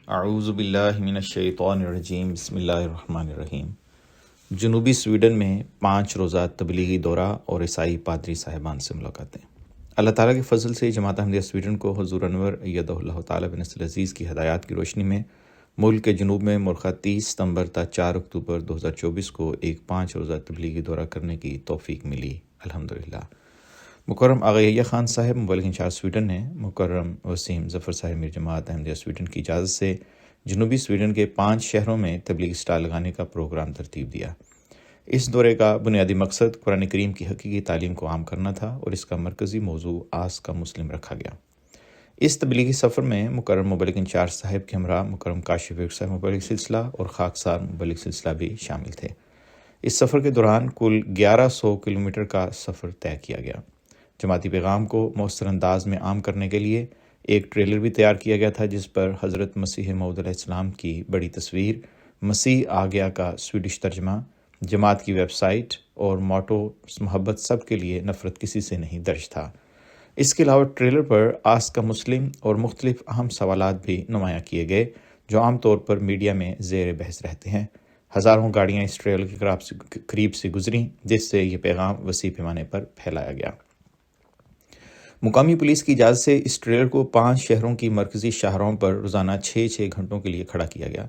اعوذ باللہ من الشیطان الرجیم بسم اللہ الرحمن الرحیم۔ جنوبی سویڈن میں 5 روزہ تبلیغی دورہ اور عیسائی پادری صاحبان سے ملاقاتیں۔ اللہ تعالیٰ کے فضل سے جماعت احمدیہ سویڈن کو حضور انور ایدہ اللہ تعالیٰ بنصر العزیز کی ہدایات کی روشنی میں ملک کے جنوب میں مرخہ 30 ستمبر تا 4 اکتوبر 2024 کو ایک 5 روزہ تبلیغی دورہ کرنے کی توفیق ملی، الحمدللہ۔ مکرم آغا یحییٰ خان صاحب مبلغ انچارج سویڈن نے مکرم وسیم ظفر صاحب میر جماعت احمدیہ سویڈن کی اجازت سے جنوبی سویڈن کے 5 شہروں میں تبلیغی اسٹال لگانے کا پروگرام ترتیب دیا۔ اس دورے کا بنیادی مقصد قرآن کریم کی حقیقی تعلیم کو عام کرنا تھا اور اس کا مرکزی موضوع آس کا مسلم رکھا گیا۔ اس تبلیغی سفر میں مکرم مبلغ انچارج صاحب کے ہمراہ مکرم کاشف صاحب مبلغ سلسلہ اور خاکسار مبلغ سلسلہ بھی شامل تھے۔ اس سفر کے دوران کل 1100 کلومیٹر کا سفر طے کیا گیا۔ جماعتی پیغام کو مؤثر انداز میں عام کرنے کے لیے ایک ٹریلر بھی تیار کیا گیا تھا جس پر حضرت مسیح موعود علیہ السلام کی بڑی تصویر، مسیح آ گیا کا سویڈش ترجمہ، جماعت کی ویب سائٹ اور موٹو محبت سب کے لیے نفرت کسی سے نہیں درج تھا۔ اس کے علاوہ ٹریلر پر آس کا مسلم اور مختلف اہم سوالات بھی نمایاں کیے گئے جو عام طور پر میڈیا میں زیر بحث رہتے ہیں۔ ہزاروں گاڑیاں اس ٹریلر کے قریب سے گزریں جس سے یہ پیغام وسیع پیمانے پر پھیلایا گیا۔ مقامی پولیس کی اجازت سے اس ٹریلر کو 5 شہروں کی مرکزی شاہراہوں پر روزانہ 6 گھنٹوں کے لیے کھڑا کیا گیا،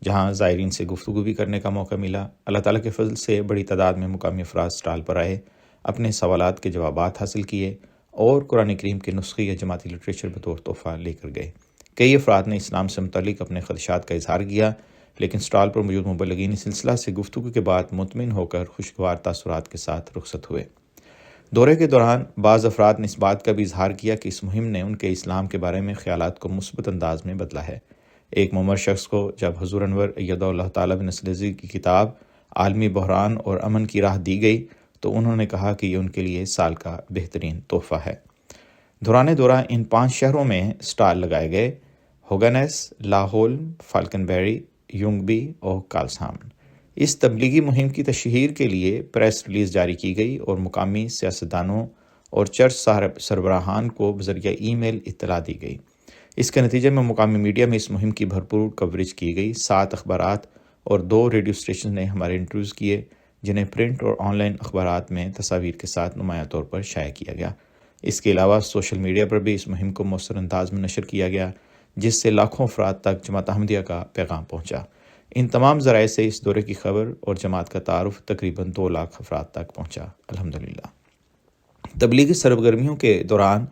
جہاں زائرین سے گفتگو بھی کرنے کا موقع ملا۔ اللہ تعالیٰ کے فضل سے بڑی تعداد میں مقامی افراد اسٹال پر آئے، اپنے سوالات کے جوابات حاصل کیے اور قرآن کریم کے نسخے یا جماعتی لٹریچر بطور تحفہ لے کر گئے۔ کئی افراد نے اسلام سے متعلق اپنے خدشات کا اظہار کیا، لیکن اسٹال پر موجود مبلغین سلسلہ سے گفتگو کے بعد مطمئن ہو کر خوشگوار تاثرات کے ساتھ رخصت ہوئے۔ دورے کے دوران بعض افراد نے اس بات کا بھی اظہار کیا کہ اس مہم نے ان کے اسلام کے بارے میں خیالات کو مثبت انداز میں بدلا ہے۔ ایک معمر شخص کو جب حضور انور ایدہ اللہ تعالیٰ بنصر العزیز کی کتاب عالمی بحران اور امن کی راہ دی گئی تو انہوں نے کہا کہ یہ ان کے لیے سال کا بہترین تحفہ ہے۔ دوران دورہ ان 5 شہروں میں اسٹال لگائے گئے: ہوگنیس، لاہولم، فالکن بیری، یونگبی اور کارلسہامن۔ اس تبلیغی مہم کی تشہیر کے لیے پریس ریلیز جاری کی گئی اور مقامی سیاستدانوں اور چرچ سربراہان کو بذریعہ ای میل اطلاع دی گئی۔ اس کے نتیجے میں مقامی میڈیا میں اس مہم کی بھرپور کوریج کی گئی۔ 7 اخبارات اور 2 ریڈیو اسٹیشن نے ہمارے انٹرویوز کیے جنہیں پرنٹ اور آن لائن اخبارات میں تصاویر کے ساتھ نمایاں طور پر شائع کیا گیا۔ اس کے علاوہ سوشل میڈیا پر بھی اس مہم کو مؤثر انداز میں نشر کیا گیا جس سے لاکھوں افراد تک جماعت احمدیہ کا پیغام پہنچا۔ ان تمام ذرائع سے اس دورے کی خبر اور جماعت کا تعارف تقریباً 2 لاکھ افراد تک پہنچا، الحمدللہ۔ تبلیغی سرگرمیوں کے دوران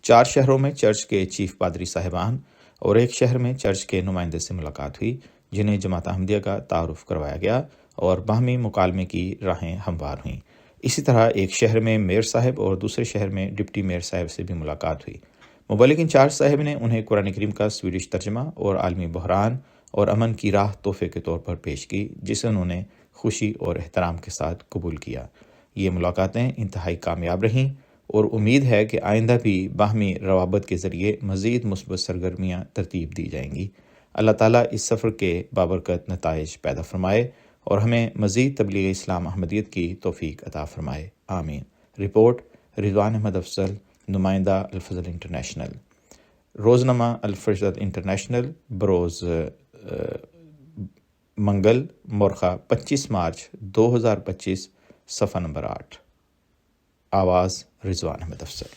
4 شہروں میں چرچ کے چیف پادری صاحبان اور ایک شہر میں چرچ کے نمائندے سے ملاقات ہوئی جنہیں جماعت احمدیہ کا تعارف کروایا گیا اور باہمی مکالمے کی راہیں ہموار ہوئیں۔ اسی طرح ایک شہر میں میئر صاحب اور دوسرے شہر میں ڈپٹی میئر صاحب سے بھی ملاقات ہوئی۔ مبلغ انچارج صاحب نے انہیں قرآن کریم کا سویڈش ترجمہ اور عالمی بحران اور امن کی راہ تحفے کے طور پر پیش کی جسے انہوں نے خوشی اور احترام کے ساتھ قبول کیا۔ یہ ملاقاتیں انتہائی کامیاب رہیں اور امید ہے کہ آئندہ بھی باہمی روابط کے ذریعے مزید مثبت سرگرمیاں ترتیب دی جائیں گی۔ اللہ تعالیٰ اس سفر کے بابرکت نتائج پیدا فرمائے اور ہمیں مزید تبلیغ اسلام احمدیت کی توفیق عطا فرمائے، آمین۔ رپورٹ رضوان احمد افضل، نمائندہ الفضل انٹرنیشنل۔ روزنامہ الفضل انٹرنیشنل، بروز منگل، مرخہ 25 مارچ 2025، صفحہ نمبر 8۔ آواز رضوان احمد افضل۔